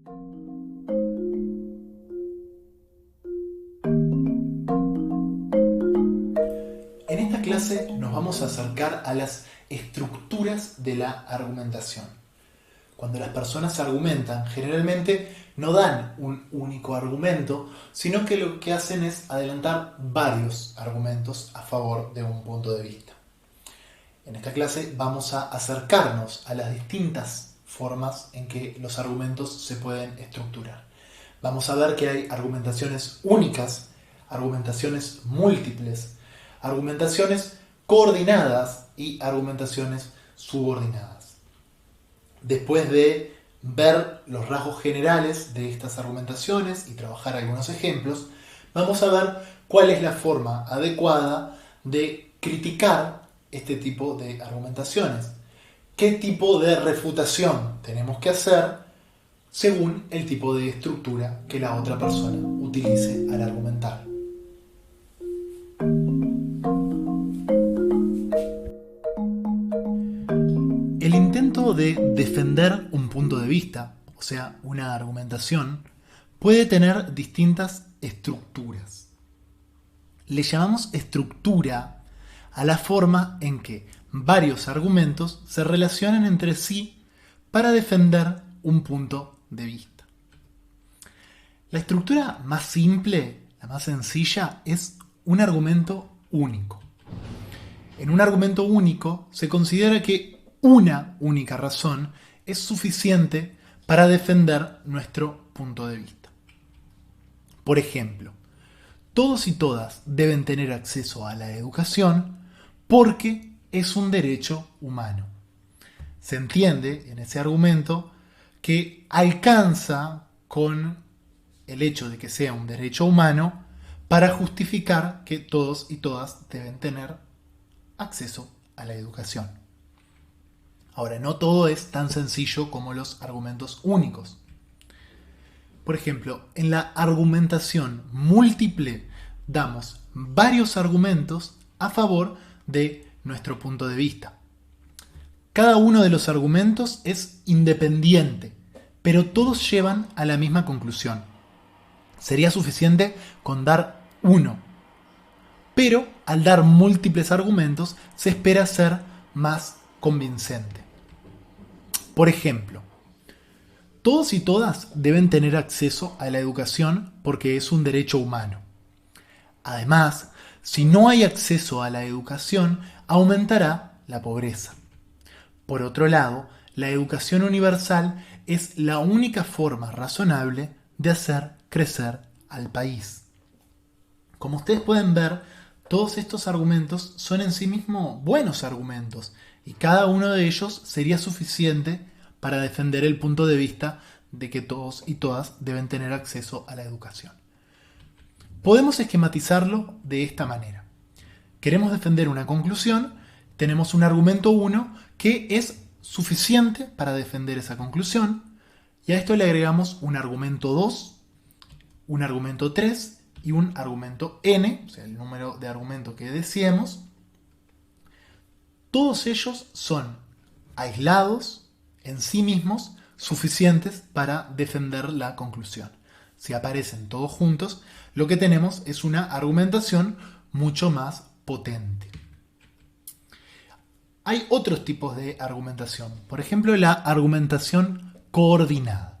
En esta clase nos vamos a acercar a las estructuras de la argumentación. Cuando las personas argumentan, generalmente no dan un único argumento, sino que lo que hacen es adelantar varios argumentos a favor de un punto de vista. En esta clase vamos a acercarnos a las distintas formas en que los argumentos se pueden estructurar. Vamos a ver que hay argumentaciones únicas, argumentaciones múltiples, argumentaciones coordinadas y argumentaciones subordinadas. Después de ver los rasgos generales de estas argumentaciones y trabajar algunos ejemplos, vamos a ver cuál es la forma adecuada de criticar este tipo de argumentaciones. ¿Qué tipo de refutación tenemos que hacer según el tipo de estructura que la otra persona utilice al argumentar? El intento de defender un punto de vista, o sea, una argumentación, puede tener distintas estructuras. Le llamamos estructura a la forma en que varios argumentos se relacionan entre sí para defender un punto de vista. La estructura más simple, la más sencilla, es un argumento único. En un argumento único se considera que una única razón es suficiente para defender nuestro punto de vista. Por ejemplo, todos y todas deben tener acceso a la educación porque es un derecho humano. Se entiende en ese argumento que alcanza con el hecho de que sea un derecho humano para justificar que todos y todas deben tener acceso a la educación. Ahora, no todo es tan sencillo como los argumentos únicos. Por ejemplo, en la argumentación múltiple damos varios argumentos a favor de nuestro punto de vista. Cada uno de los argumentos es independiente, pero todos llevan a la misma conclusión. Sería suficiente con dar uno, pero al dar múltiples argumentos se espera ser más convincente. Por ejemplo, todos y todas deben tener acceso a la educación porque es un derecho humano. Además, si no hay acceso a la educación, aumentará la pobreza. Por otro lado, la educación universal es la única forma razonable de hacer crecer al país. Como ustedes pueden ver, todos estos argumentos son en sí mismos buenos argumentos y cada uno de ellos sería suficiente para defender el punto de vista de que todos y todas deben tener acceso a la educación. Podemos esquematizarlo de esta manera. Queremos defender una conclusión, tenemos un argumento 1 que es suficiente para defender esa conclusión y a esto le agregamos un argumento 2, un argumento 3 y un argumento n, o sea, el número de argumentos que deseemos. Todos ellos son aislados en sí mismos suficientes para defender la conclusión. Si aparecen todos juntos, lo que tenemos es una argumentación mucho más potente. Hay otros tipos de argumentación, por ejemplo la argumentación coordinada.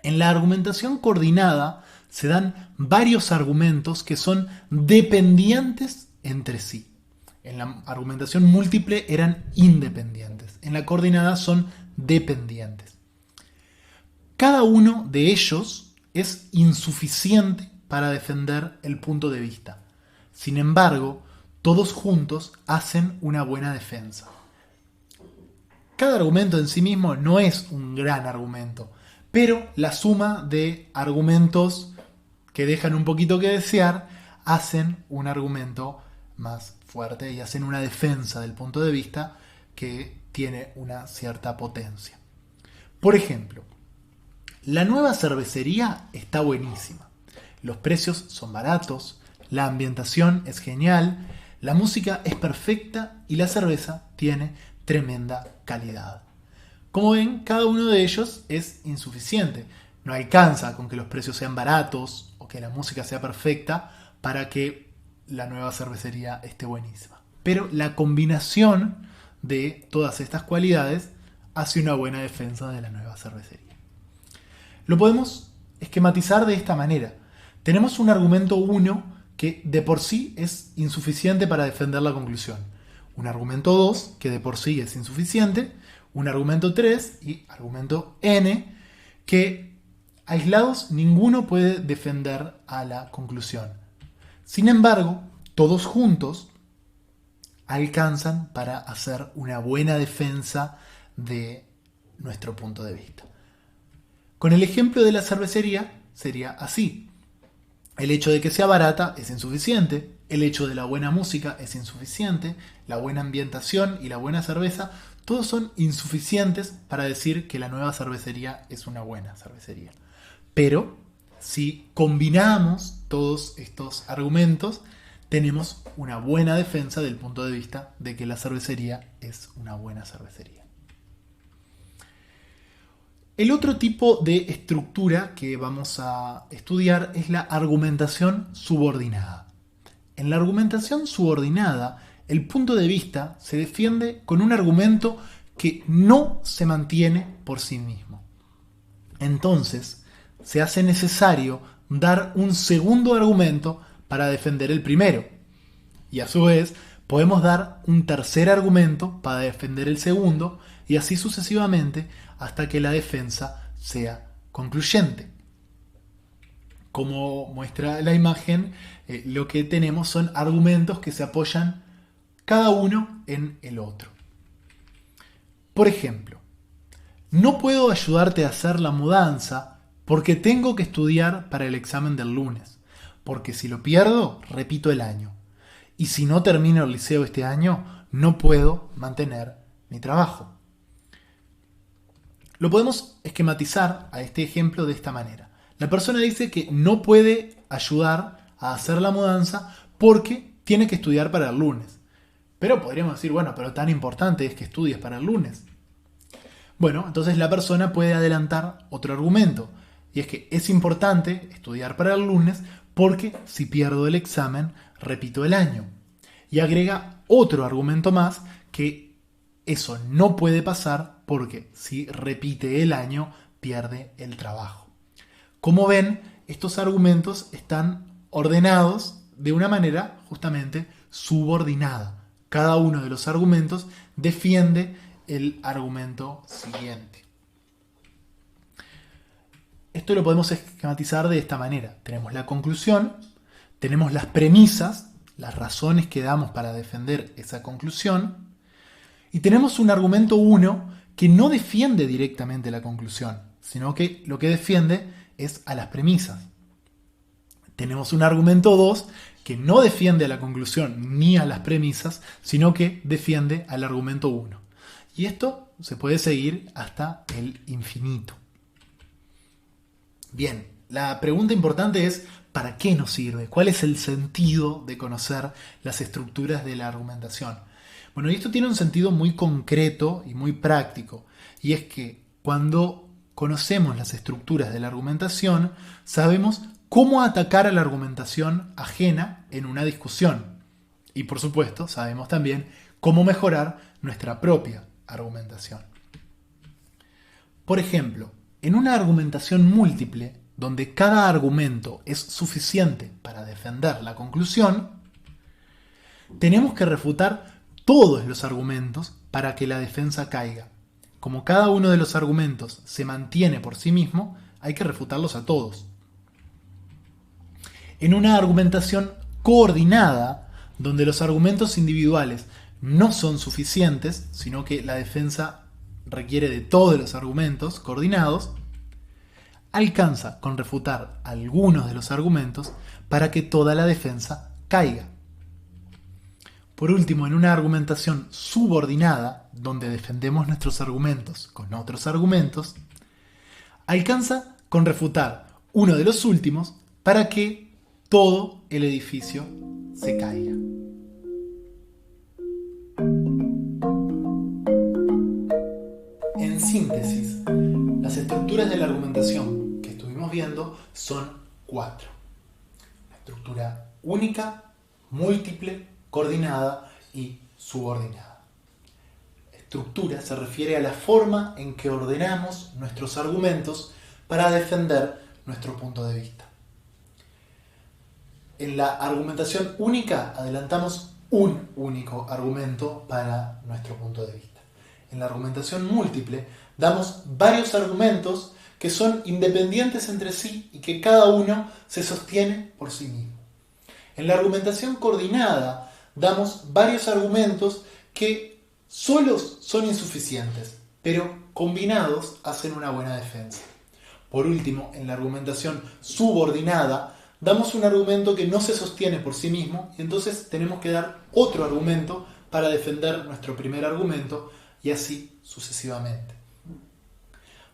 En la argumentación coordinada se dan varios argumentos que son dependientes entre sí. En la argumentación múltiple eran independientes. En la coordinada son dependientes. Cada uno de ellos es insuficiente para defender el punto de vista. Sin embargo, todos juntos hacen una buena defensa. Cada argumento en sí mismo no es un gran argumento, pero la suma de argumentos que dejan un poquito que desear hacen un argumento más fuerte y hacen una defensa del punto de vista que tiene una cierta potencia. Por ejemplo, la nueva cervecería está buenísima. Los precios son baratos, la ambientación es genial, la música es perfecta y la cerveza tiene tremenda calidad. Como ven, cada uno de ellos es insuficiente. No alcanza con que los precios sean baratos o que la música sea perfecta para que la nueva cervecería esté buenísima. Pero la combinación de todas estas cualidades hace una buena defensa de la nueva cervecería. Lo podemos esquematizar de esta manera. Tenemos un argumento 1 que de por sí es insuficiente para defender la conclusión. Un argumento 2 que de por sí es insuficiente. Un argumento 3 y argumento n que aislados ninguno puede defender a la conclusión. Sin embargo, todos juntos alcanzan para hacer una buena defensa de nuestro punto de vista. Con el ejemplo de la cervecería sería así. El hecho de que sea barata es insuficiente, el hecho de la buena música es insuficiente, la buena ambientación y la buena cerveza, todos son insuficientes para decir que la nueva cervecería es una buena cervecería. Pero si combinamos todos estos argumentos, tenemos una buena defensa del punto de vista de que la cervecería es una buena cervecería. El otro tipo de estructura que vamos a estudiar es la argumentación subordinada. En la argumentación subordinada, el punto de vista se defiende con un argumento que no se mantiene por sí mismo. Entonces, se hace necesario dar un segundo argumento para defender el primero. Y a su vez, podemos dar un tercer argumento para defender el segundo, y así sucesivamente hasta que la defensa sea concluyente. Como muestra la imagen, lo que tenemos son argumentos que se apoyan cada uno en el otro. Por ejemplo, no puedo ayudarte a hacer la mudanza porque tengo que estudiar para el examen del lunes, porque si lo pierdo, repito el año. Y si no termino el liceo este año, no puedo mantener mi trabajo. Lo podemos esquematizar a este ejemplo de esta manera. La persona dice que no puede ayudar a hacer la mudanza porque tiene que estudiar para el lunes. Pero podríamos decir, bueno, pero tan importante es que estudies para el lunes. Bueno, entonces la persona puede adelantar otro argumento. Y es que es importante estudiar para el lunes porque si pierdo el examen, repito el año. Y agrega otro argumento más que eso no puede pasar porque si repite el año, pierde el trabajo. Como ven, estos argumentos están ordenados de una manera justamente subordinada. Cada uno de los argumentos defiende el argumento siguiente. Esto lo podemos esquematizar de esta manera. Tenemos la conclusión, tenemos las premisas, las razones que damos para defender esa conclusión, y tenemos un argumento 1 que no defiende directamente la conclusión, sino que lo que defiende es a las premisas. Tenemos un argumento 2 que no defiende a la conclusión ni a las premisas, sino que defiende al argumento 1. Y esto se puede seguir hasta el infinito. Bien, la pregunta importante es, ¿para qué nos sirve? ¿Cuál es el sentido de conocer las estructuras de la argumentación? Bueno, y esto tiene un sentido muy concreto y muy práctico, y es que cuando conocemos las estructuras de la argumentación, sabemos cómo atacar a la argumentación ajena en una discusión. Y por supuesto, sabemos también cómo mejorar nuestra propia argumentación. Por ejemplo, en una argumentación múltiple, donde cada argumento es suficiente para defender la conclusión, tenemos que refutar todos los argumentos para que la defensa caiga. Como cada uno de los argumentos se mantiene por sí mismo, hay que refutarlos a todos. En una argumentación coordinada, donde los argumentos individuales no son suficientes, sino que la defensa requiere de todos los argumentos coordinados, alcanza con refutar algunos de los argumentos para que toda la defensa caiga. Por último, en una argumentación subordinada, donde defendemos nuestros argumentos con otros argumentos, alcanza con refutar uno de los últimos para que todo el edificio se caiga. En síntesis, las estructuras de la argumentación que estuvimos viendo son 4. La estructura única, múltiple, coordinada y subordinada. Estructura se refiere a la forma en que ordenamos nuestros argumentos para defender nuestro punto de vista. En la argumentación única adelantamos un único argumento para nuestro punto de vista. En la argumentación múltiple damos varios argumentos que son independientes entre sí y que cada uno se sostiene por sí mismo. En la argumentación coordinada damos varios argumentos que solos son insuficientes, pero combinados hacen una buena defensa. Por último, en la argumentación subordinada damos un argumento que no se sostiene por sí mismo y entonces tenemos que dar otro argumento para defender nuestro primer argumento y así sucesivamente.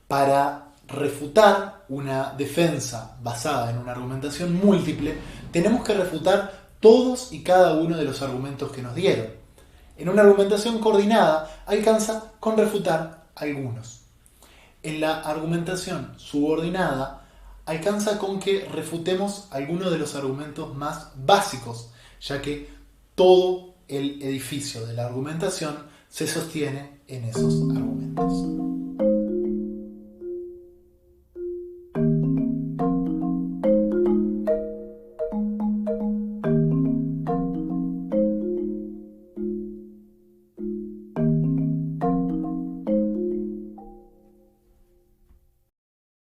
Para refutar una defensa basada en una argumentación múltiple, tenemos que refutar todos y cada uno de los argumentos que nos dieron. En una argumentación coordinada alcanza con refutar algunos. En la argumentación subordinada alcanza con que refutemos algunos de los argumentos más básicos, ya que todo el edificio de la argumentación se sostiene en esos argumentos.